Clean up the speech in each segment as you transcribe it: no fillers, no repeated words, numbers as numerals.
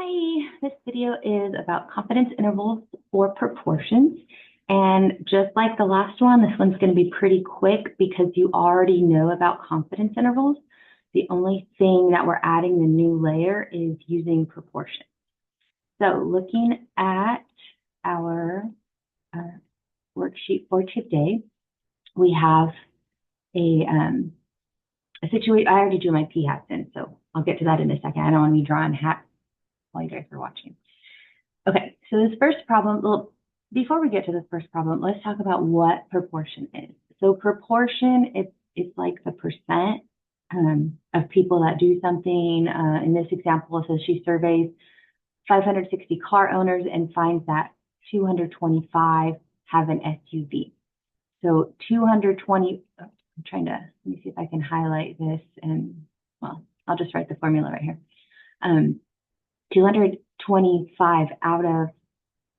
Hi, this video is about confidence intervals for proportions. And just like the last one, this one's going to be pretty quick because you already know about confidence intervals. The only thing that we're adding the new layer is using proportions. So looking at our worksheet for today, we have a situation. I already drew my p-hats in, so I'll get to that in a second. I don't want to be drawing hats while you guys are watching. Okay, so this first problem, well, before we get to this first problem, let's talk about what proportion is. So proportion, it's like the percent of people that do something. In this example, it says she surveys 560 car owners and finds that 225 have an SUV. So 220, I'm trying to, let me see if I can highlight this, and well, I'll just write the formula right here. 225 out of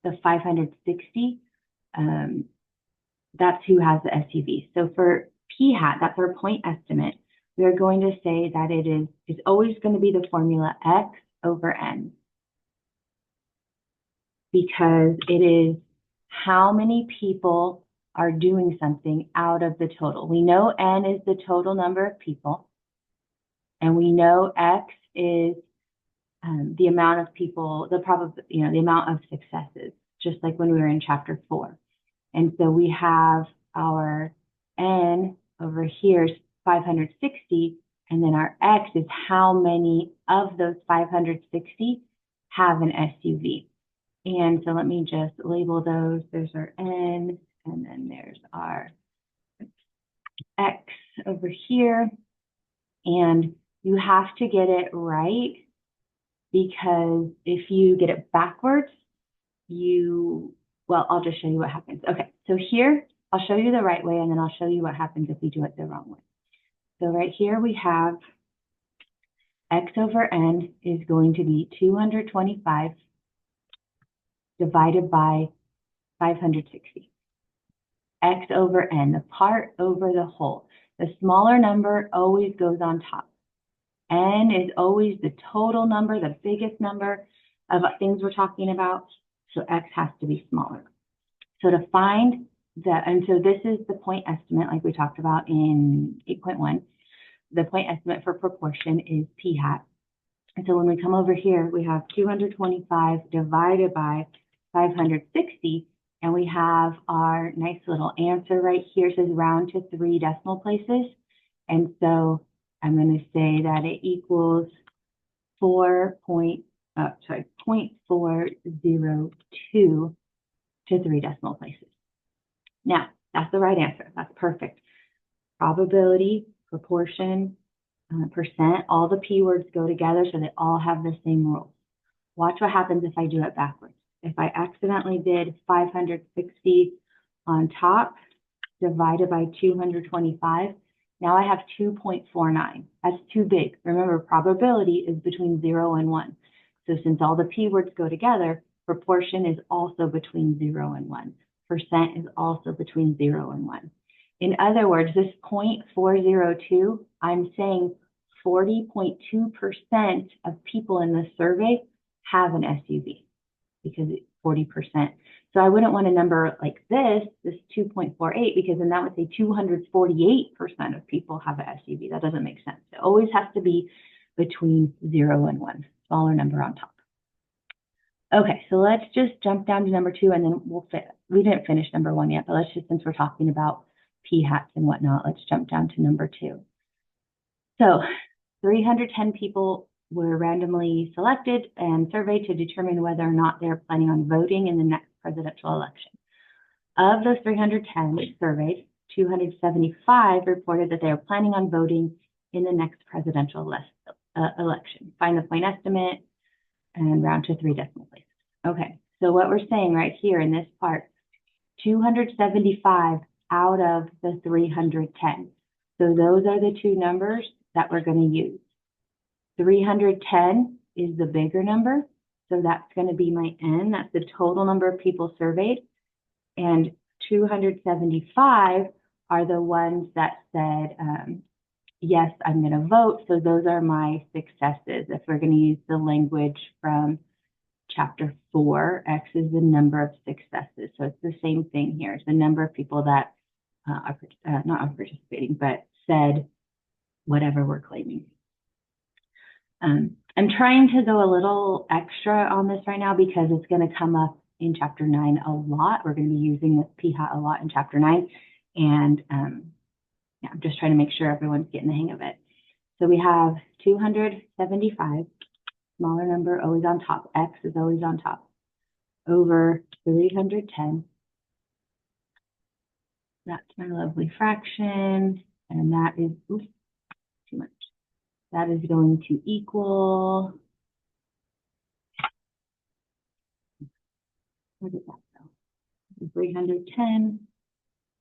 the 560, that's who has the SUV. So for p-hat, that's our point estimate, we are going to say that it's always going to be the formula x over n, because it is how many people are doing something out of the total. We know n is the total number of people, and we know x is the amount of people, the amount of successes, just like when we were in chapter 4. And so we have our n over here is 560, and then our x is how many of those 560 have an SUV. And so let me just label those. There's our n, and then there's our x over here. And you have to get it right, because if you get it backwards, well, I'll just show you what happens. Okay, so here, I'll show you the right way, and then I'll show you what happens if we do it the wrong way. So right here, we have x over n is going to be 225 divided by 560. X over n, the part over the whole. The smaller number always goes on top. N is always the total number, the biggest number of things we're talking about, so x has to be smaller. So to find and so this is the point estimate like we talked about in 8.1. The point estimate for proportion is p-hat. And so when we come over here, we have 225 divided by 560, and we have our nice little answer right here. It says round to 3 decimal places. And so I'm going to say that it equals 0.402 to 3 decimal places. Now, that's the right answer. That's perfect. Probability, proportion, percent, all the p words go together, so they all have the same rules. Watch what happens if I do it backwards. If I accidentally did 560 on top divided by 225, now I have 2.49. That's too big. Remember, probability is between 0 and 1. So since all the p words go together, proportion is also between 0 and 1. Percent is also between 0 and 1. In other words, this 0.402, I'm saying 40.2% of people in this survey have an SUV, because it's 40%. So I wouldn't want a number like this 2.48, because then that would say 248% of people have an SUV. That doesn't make sense. It always has to be between 0 and 1, smaller number on top. Okay, so let's just jump down to number 2, and then we didn't finish number 1 yet, but let's just, since we're talking about p-hats and whatnot, let's jump down to number 2. So 310 people were randomly selected and surveyed to determine whether or not they're planning on voting in the next presidential election. Of those 310 surveyed, 275 reported that they are planning on voting in the next presidential election. Find the point estimate and round to 3 decimal places. Okay, so what we're saying right here in this part, 275 out of the 310. So those are the two numbers that we're going to use. 310 is the bigger number, so that's going to be my n. That's the total number of people surveyed. And 275 are the ones that said, yes, I'm going to vote. So those are my successes, if we're going to use the language from chapter 4. X is the number of successes. So it's the same thing here. It's the number of people that not are participating, but said whatever we're claiming. I'm trying to go a little extra on this right now because it's going to come up in chapter 9 a lot. We're going to be using this p-hat a lot in chapter 9. And yeah, I'm just trying to make sure everyone's getting the hang of it. So we have 275, smaller number, always on top. X is always on top. Over 310. That's my lovely fraction. And that is, oops, too much. That is going to equal, where did that go? 310.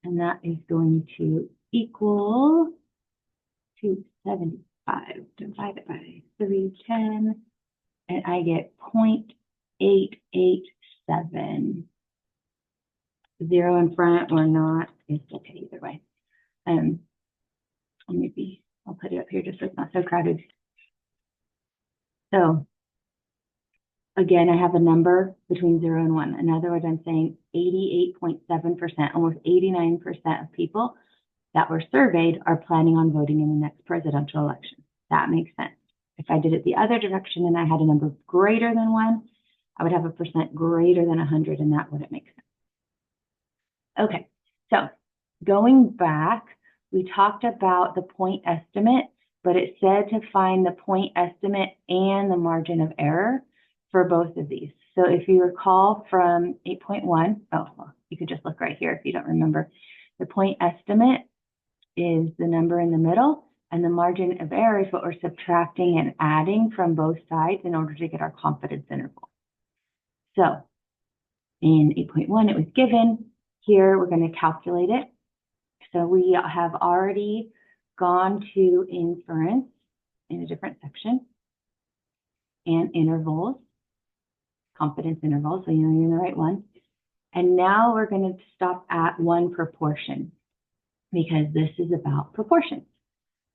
And that is going to equal 275 divided by 310. And I get 0.887. 0 in front or not, it's okay either way. Maybe I'll put it up here just so it's not so crowded. So again, I have a number between 0 and 1. In other words, I'm saying 88.7%, almost 89% of people that were surveyed are planning on voting in the next presidential election. That makes sense. If I did it the other direction and I had a number greater than 1, I would have a percent greater than 100, and that wouldn't make sense. Okay, so going back, we talked about the point estimate, but it said to find the point estimate and the margin of error for both of these. So if you recall from 8.1, well, you could just look right here if you don't remember. The point estimate is the number in the middle, and the margin of error is what we're subtracting and adding from both sides in order to get our confidence interval. So in 8.1, it was given. Here, we're going to calculate it. So we have already gone to inference in a different section and intervals, confidence intervals, so you know you're in the right one. And now we're going to stop at one proportion because this is about proportions.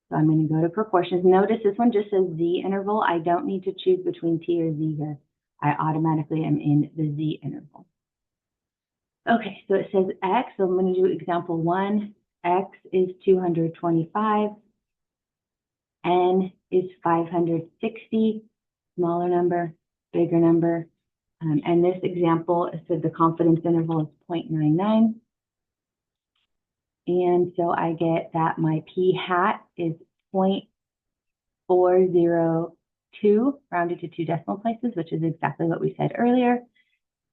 So I'm going to go to proportions. Notice this one just says Z interval. I don't need to choose between T or Z here. I automatically am in the Z interval. Okay, so it says X, so I'm going to do example 1. X is 225. N is 560, smaller number, bigger number. And this example, it said the confidence interval is 0.99. And so I get that my p-hat is 0.402, rounded to 2 decimal places, which is exactly what we said earlier.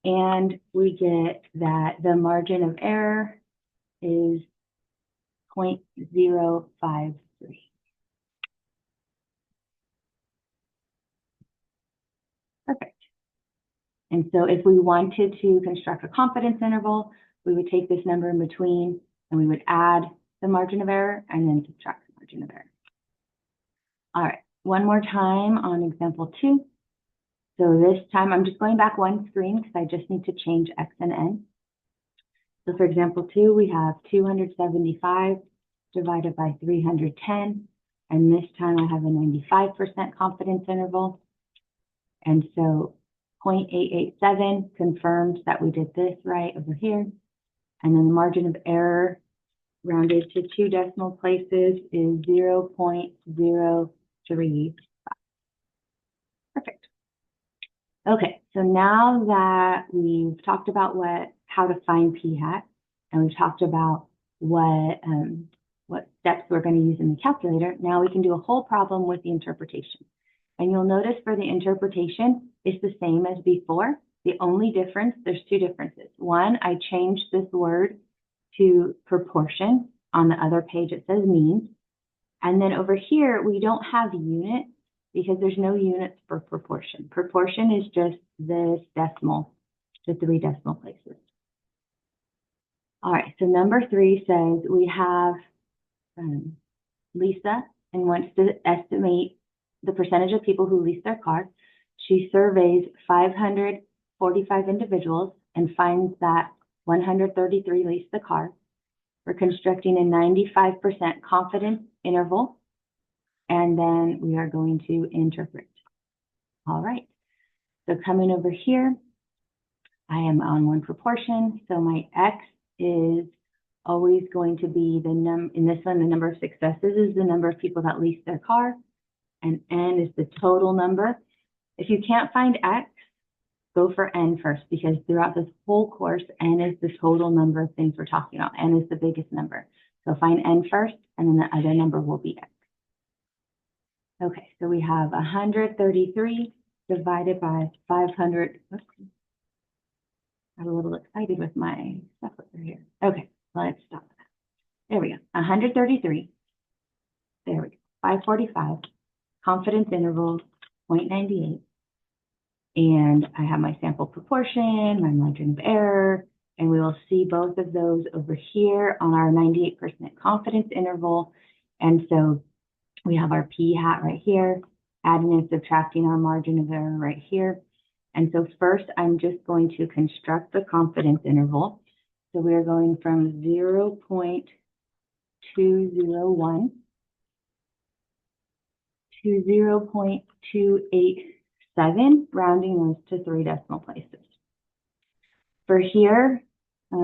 And we get that the margin of error is 0.053. Perfect. And so if we wanted to construct a confidence interval, we would take this number in between and we would add the margin of error and then subtract the margin of error. All right, one more time on example 2. So this time I'm just going back one screen because I just need to change X and N. So for example 2, we have 275 divided by 310. And this time I have a 95% confidence interval. And so 0.887 confirms that we did this right over here. And then the margin of error rounded to 2 decimal places is 0.035. Perfect. Okay, so now that we've talked about how to find p-hat, and we've talked about what steps we're going to use in the calculator, now we can do a whole problem with the interpretation. And you'll notice for the interpretation, it's the same as before. The only difference, there's 2 differences. One, I changed this word to proportion. On the other page, it says means. And then over here, we don't have units because there's no units for proportion. Proportion is just this decimal to 3 decimal places. All right, so number 3 says we have Lisa and wants to estimate the percentage of people who lease their car. She surveys 545 individuals and finds that 133 lease the car. We're constructing a 95% confidence interval, and then we are going to interpret. All right. So coming over here, I am on one proportion. So my X is always going to be in this one, the number of successes is the number of people that lease their car, and N is the total number. If you can't find X, go for N first, because throughout this whole course, N is the total number of things we're talking about. N is the biggest number. So find N first, and then the other number will be X. Okay, so we have 133 divided by 500. Oops. I'm a little excited with my stuff over here. Okay, let's stop that. There we go. 133. There we go. 545. Confidence interval 0.98. And I have my sample proportion, my margin of error, and we will see both of those over here on our 98% confidence interval. And so we have our p hat right here, adding and subtracting our margin of error right here. And so first, I'm just going to construct the confidence interval. So we are going from 0.201 to 0.287, rounding those to 3 decimal places. For here, I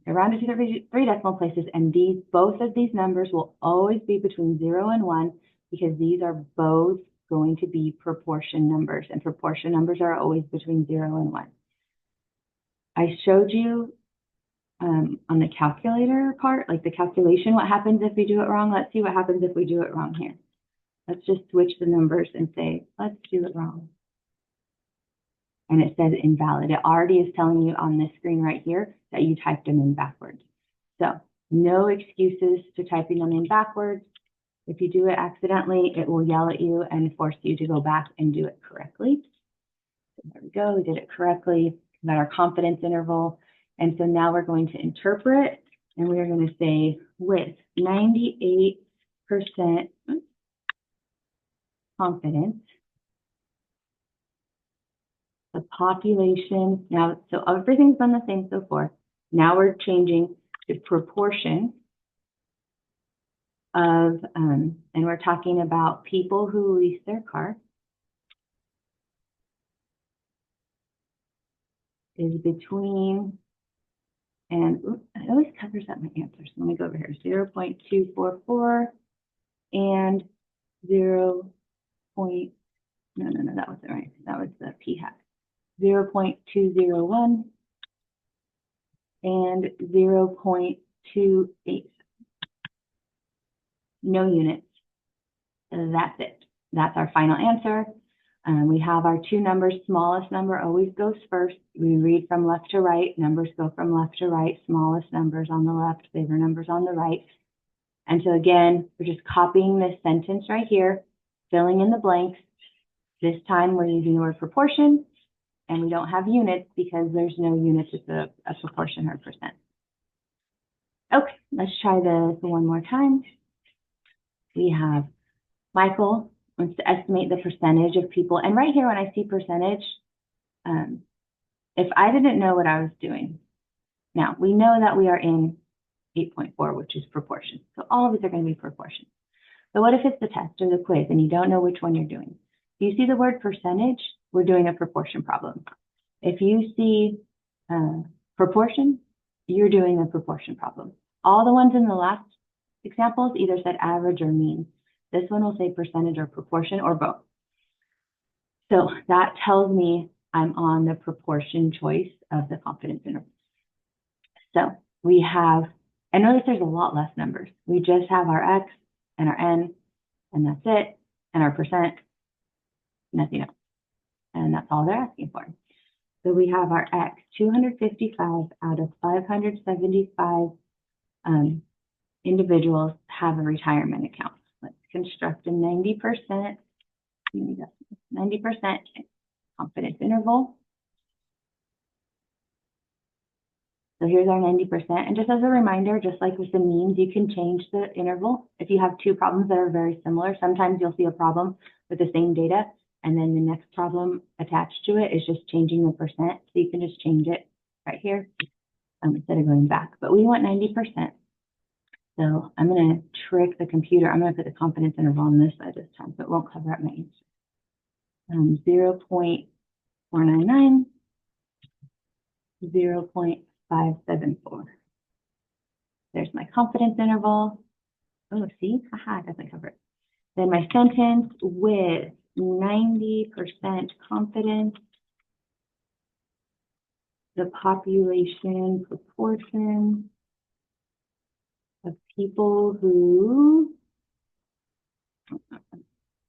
rounded to 3 decimal places, and both of these numbers will always be between 0 and 1, because these are both going to be proportion numbers, and proportion numbers are always between 0 and 1. I showed you on the calculator part, like the calculation, what happens if we do it wrong. Let's see what happens if we do it wrong here. Let's just switch the numbers and say, let's do it wrong. And it says invalid. It already is telling you on this screen right here that you typed them in backwards. So no excuses to typing them in backwards. If you do it accidentally, it will yell at you and force you to go back and do it correctly. So there we go, we did it correctly. We got our confidence interval. And so now we're going to interpret, and we are going to say with 98% confidence, the population, now, so everything's been the same so far. Now we're changing the proportion of, and we're talking about people who lease their car, is between, and oops, it always covers up my answers. Let me go over here, 0.244 and 0. No, that wasn't right. That was the p hat. 0.201 and 0.28. No units. That's it. That's our final answer. We have our two numbers. Smallest number always goes first. We read from left to right. Numbers go from left to right. Smallest numbers on the left, bigger numbers on the right. And so again, we're just copying this sentence right here, filling in the blanks. This time we're using the word proportion, and we don't have units because there's no units. It's a proportion or a percent. Okay, let's try this one more time. We have Michael wants to estimate the percentage of people. And right here, when I see percentage, if I didn't know what I was doing, now we know that we are in 8.4, which is proportion. So all of these are going to be proportion. But what if it's the test or the quiz and you don't know which one you're doing? If you see the word percentage, we're doing a proportion problem. If you see proportion, you're doing a proportion problem. All the ones in the last examples either said average or mean. This one will say percentage or proportion or both. So that tells me I'm on the proportion choice of the confidence interval. So we have, and notice there's a lot less numbers. We just have our X and our N, and that's it, and our percent, nothing else. And that's all they're asking for. So we have our X, 255 out of 575 individuals have a retirement account. Let's construct a 90% confidence interval. So here's our 90%. And just as a reminder, just like with the means, you can change the interval. If you have two problems that are very similar, sometimes you'll see a problem with the same data, and then the next problem attached to it is just changing the percent. So you can just change it right here instead of going back. But we want 90%. So I'm going to trick the computer. I'm going to put the confidence interval on this side this time, so it won't cover up my answer. 0.1 0.499, 0.574. There's my confidence interval. Oh, see, haha, it doesn't cover it. Then my sentence with 90% confidence, the population proportion of people who,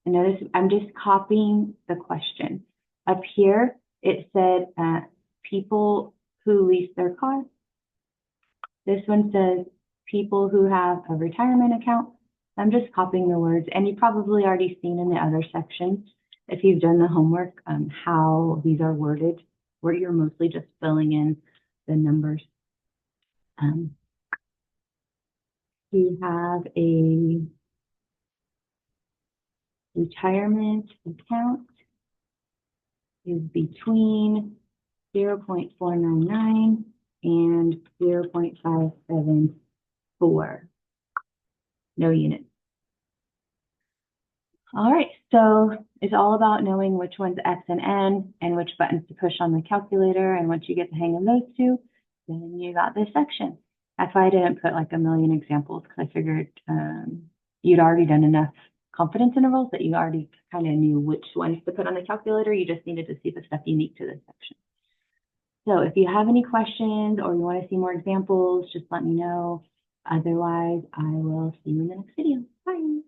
and notice I'm just copying the question. Up here, it said people who lease their car. This one says people who have a retirement account. I'm just copying the words, and you've probably already seen in the other sections, if you've done the homework, how these are worded, where you're mostly just filling in the numbers. You have a retirement account is between 0.499 and 0.574. No units. All right, so it's all about knowing which one's X and N and which buttons to push on the calculator. And once you get the hang of those two, then you got this section. That's why I didn't put like a million examples, because I figured you'd already done enough confidence intervals that you already kind of knew which ones to put on the calculator. You just needed to see the stuff unique to this section. So if you have any questions or you want to see more examples, just let me know. Otherwise, I will see you in the next video. Bye.